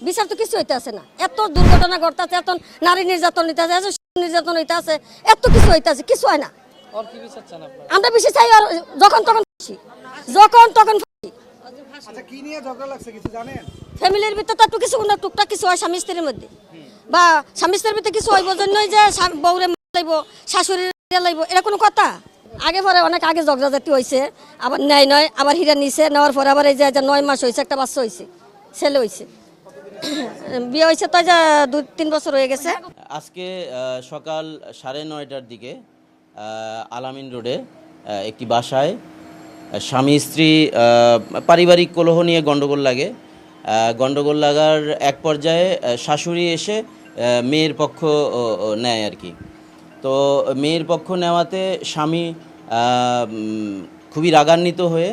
বিচার তো কিছু হইতেছে না। এত দুর্ঘটনা ঘটতেছে, এত নারী নির্যাতন হইতেছে, এত শিশু নির্যাতন হইতেছে, এত কিছু হইতেছে, কিছু হয় না। আমরা বেশি চাই আর যখন তখন ফাঁসি, যখন তখন ফাঁসি। আচ্ছা, কি নিয়ে ঝগড়া লাগছে কিছু জানেন? ফ্যামিলির ভিতরে তো একটু কিছু না টুকটাক কিছু হয় স্বামী স্ত্রীর মধ্যে, বা স্বামী স্ত্রীর ভিতরে কিছু হইব জন্যই যে বউরে লাইব, শাশুড়ি লাইব, এটা কোনো কথা? আগে পরে অনেক আগে ঝগড়া জাতি হয়েছে, আবার নেয় নয়, আবার হীরা নিছে, নেওয়ার পরে আবার এই যে 9 মাস হয়েছে, একটা বাচ্চা হয়েছে, ছেলে হয়েছে, বিয়ে হয়েছে তো 2-3 বছর হয়ে গেছে। আজকে সকাল 9:30টার দিকে আলামিন রোডে একটি বাসায় স্বামী স্ত্রী পারিবারিক কলহ নিয়ে গণ্ডগোল লাগে। গণ্ডগোল লাগার এক পর্যায়ে শাশুড়ি এসে মেয়ের পক্ষ নেয় আর কি। তো মেয়ের পক্ষ নেওয়াতে স্বামী খুবই রাগান্বিত হয়ে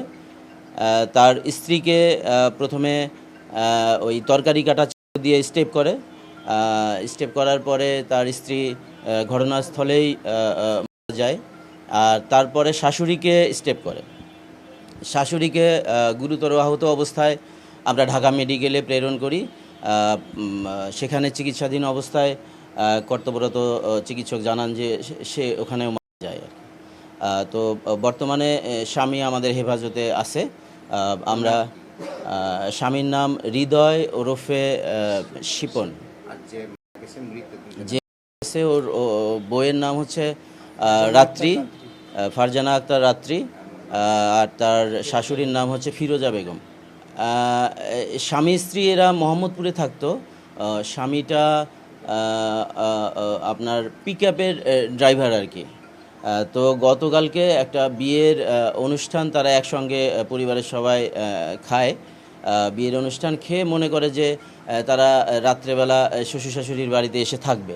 তার স্ত্রীকে প্রথমে ওই তরকারি কাটা দিয়ে স্টেপ করে। স্টেপ করার পরে তার স্ত্রী ঘটনাস্থলেই মারা যায়। আর তারপরে শাশুড়িকে স্টেপ করে। শাশুড়িকে গুরুতর আহত অবস্থায় আমরা ঢাকা মেডিকেলে প্রেরণ করি। সেখানে চিকিৎসাধীন অবস্থায় কর্তব্যরত চিকিৎসক জানান যে সে ওখানেও মারা যায় আর কি। তো বর্তমানে স্বামী আমাদের হেফাজতে আছে। আমরা স্বামীর নাম হৃদয় ওরফে শিপন, যে ওর বইয়ের নাম হচ্ছে রাত্রি, ফারজানা আক্তার রাত্রি, আর তার শাশুড়ির নাম হচ্ছে ফিরোজা বেগম। স্বামী স্ত্রী এরা মোহাম্মদপুরে থাকতো। স্বামীটা আপনার পিকআপের ড্রাইভার আর কি। তো গতকালকে একটা বিয়ের অনুষ্ঠান তারা একসঙ্গে পরিবারের সবাই খায়। বিয়ের অনুষ্ঠান খেয়ে মনে করে যে তারা রাত্রেবেলা শ্বশুর শাশুড়ির বাড়িতে এসে থাকবে।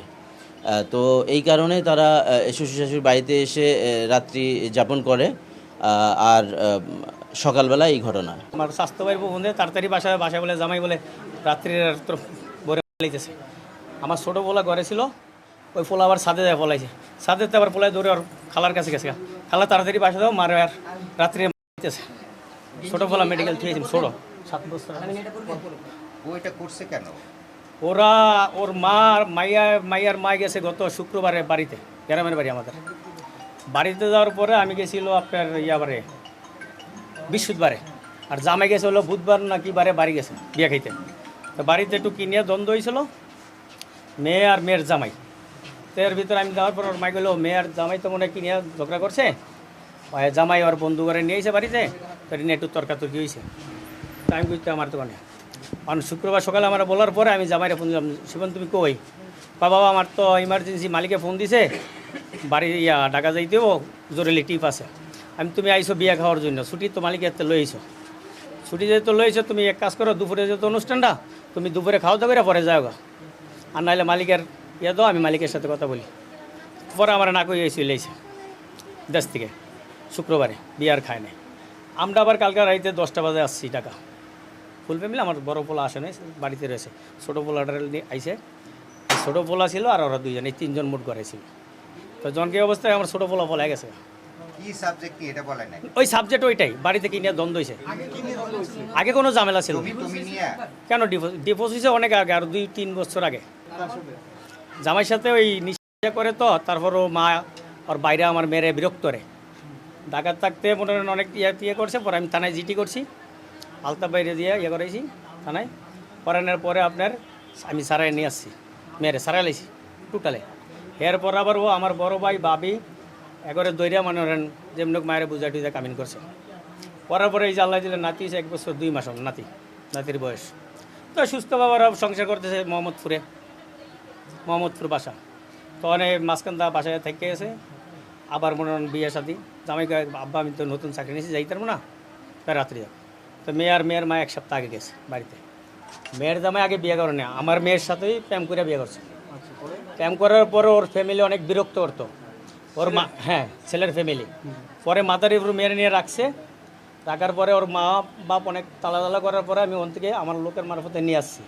তো এই কারণে তারা শ্বশুর শাশুড়ির বাড়িতে এসে রাত্রি যাপন করে। আর সকালবেলা এই ঘটনা। আমার স্বাস্থ্য ভাই বন্ধু তাড়াতাড়ি বাসায় বলে জামাই বলে রাত্রির বরে লাইতেছে। আমার ছোটো পোলা ঘরে ছিল, ওই পোলা আবার ছাদে যায় পলাইছে। ছাদেতে আবার পোলায় দৌড়ে আর খালার কাছে গেছে। খালা তাড়াতাড়ি বাসা দাও মারে, আর রাত্রি লাইতেছে। ছোটো পোলা মেডিকেল থুয়েছি, ছোটো 7 বছর। বইটা করছে কেন? ওরা ওর মাইয়ার মা গেছে গত শুক্রবারে বাড়িতে, গ্রামের বাড়ি আমাদের। বাড়িতে যাওয়ার পরে আমি গেছিল আপনার ইয়াবারে বৃহস্পতিবারে, আর জামাই গেছে হলো বুধবার না কি বারে বাড়ি গেছে বিয়ে খাইতে। তো বাড়িতে একটু কিনিয়ে দ্বন্দ্ব হয়েছিল মেয়ে আর মেয়ের জামাই। তো এর ভিতরে আমি যাওয়ার পর ওর মাই গেলো মেয়ের জামাই তো মনে হয় কিনিয়ে ঝগড়া করছে, জামাই ওর বন্ধু করে নিয়েছে বাড়িতে, তো নিয়ে একটু তর্কাতর্কি হয়েছে। তো আমি বুঝতে আমার দোকানে কারণ শুক্রবার সকালে আমরা বলার পরে আমি জামাইরে ফোন দিলাম, শিবন তুমি কই? বাবা আমার তো ইমার্জেন্সি মালিকে ফোন দিছে, বাড়ি ঢাকা যাইতেও জরুরি টিপ আছে। তুমি আইসো বিয়ে খাওয়ার জন্য, ছুটি তো মালিক এতে লইছো, ছুটি যেহেতু লইছো তুমি এক কাজ করো, দুপুরে যেহেতু অনুষ্ঠানটা তুমি দুপুরে খাওয়া দাওয়া করে পরে যাও গা, আর নাহলে মালিকের দাও, আমি মালিকের সাথে কথা বলি। পরে আমার না কই এসে লইছে দেশ থেকে শুক্রবারে, বিয়ে আর খায় নাই। আমরা আবার কালকে রাইতে 10টা বাজে আসছি ঢাকা, ফুল ফ্যামিলি। আমার বড় পোলা আসে নাই, বাড়িতে রয়েছে। ছোটো পোলাটার আইসে, ছোটো পোলা ছিল আর ওরা 2জন, এই 3জন মোট ঘরে ছিল। তো জনকে অবস্থায় আমার ছোটো পোলা পলাই গেছে। কি সাবজেক্ট কি এটা বলে নাই? ওই সাবজেক্ট ওইটাই, বাড়িতে কি নিয়ে দ্বন্দ্ব হয়েছে। আগে কোনো ঝামেলা ছিল কেন? ডিভোর্স হয়েছে অনেক আগে, আর 2-3 বছর আগে। জামাইয়ের সাথে ওই নিষেধ করে, তো তারপর ও মা ওর বাইরে আমার মেরে বিরক্ত করে। ঢাকার থাকতে মনে করেন অনেক ইয়ে করছে। পরে আমি থানায় জিটি করছি, আলতাফ বাইরে দিয়ে করেছি থানায়। করানোর পরে আপনার আমি সারাই নিয়ে আসছি, মেরে সারাই লাইছি টোটালে। এরপর আবার ও আমার বড় ভাই ভাবি একবারে দৈরিয়া মনে করেন যেমন মায়ের বুঝা টুজা কামিন করছে। করার পরে এই যে আল্লাহ দিলে নাতি হয়েছে 1 বছর 2 মাস হল নাতির বয়স। তো সুস্থ বাবার সংসার করতেছে মোহাম্মদপুর বাসা। তো অনেক মাঝখানদা বাসায় থেকে গেছে। আবার মনে করেন বিয়ে সাথী জামাই আব্বা আমি তো নতুন চাকরি নিয়েছি, যাইতাম না, তাই রাত্রি। তো মেয়ের মা 1 সপ্তাহ আগে গেছে বাড়িতে। মেয়ের জামাই আগে বিয়ে করে না, আমার মেয়ের সাথেই প্রেম করে বিয়ে করছে। প্রেম করার পরে ওর ফ্যামিলি অনেক বিরক্ত করতো, ওর মা, হ্যাঁ ছেলের ফ্যামিলি। পরে মাদার উপর মেরে নিয়ে রাখছে। রাখার পরে ওর মা বাপ অনেক তালা করার পরে আমি ওন থেকে আমার লোকের মারফতে নিয়ে আসছি,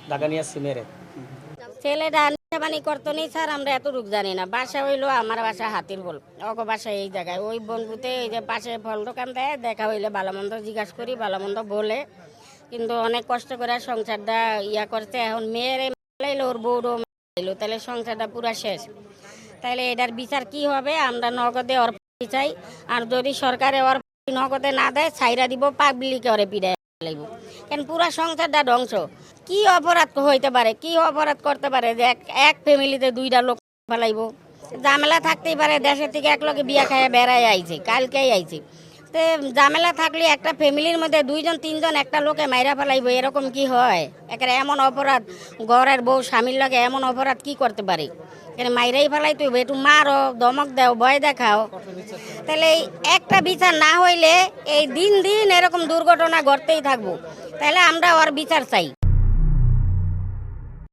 ঢাকা নিয়ে আসছি মেরে। ছেলেটা নেশাবানি করতো নি স্যার, আমরা এতটুক জানি না। বাসা হইলো আমার বাসা হাতির বল, ওকে বাসা এই জায়গায়। ওই বন্ধুতে এই যে পাশে ফল দোকান দেয়, দেখা হইলে ভালো মন্দ জিজ্ঞাসা করি, ভালো মন্দ বলে। কিন্তু অনেক কষ্ট করে সংসারটা ইয়া করছে। এখন মেয়ের মারলাইলো, ওর বউরও মারলাইলো, তাহলে সংসারটা পুরা শেষ। তাহলে এটার বিচার কি হবে? আমরা নগদে ওর ফাঁসি চাই। আর যদি সরকারে ওর ফাঁসি নগদে না দেয়, ছাইরা দিব, পাবলিকে ওরে পিড়াই লাগবো। কেন পুরা সংসারটা ধ্বংস। কি অপরাধ হইতে পারে, কি অপরাধ করতে পারে যে এক ফ্যামিলিতে দুইটা লোক ফেলাইব? ঝামেলা থাকতেই পারে, দেশের থেকে এক লোকে বিয়া খাইয়া বেড়াই আইছে, কালকেই আইছে। তো ঝামেলা থাকলে একটা ফ্যামিলির মধ্যে দুইজন তিনজন একটা লোকে মাইরা ফেলাইব, এরকম কি হয়? একেবারে এমন অপরাধ, ঘরের বউ স্বামীর লাগে এমন অপরাধ কি করতে পারে? এখানে মাইরাই ফেলাই তুই একটু মারো, ধমক দাও, ভয় দেখাও। তাহলে এই একটা বিচার না হইলে এই দিন দিন এরকম দুর্ঘটনা ঘটতেই থাকবো। তাহলে আমরা ওর বিচার চাই।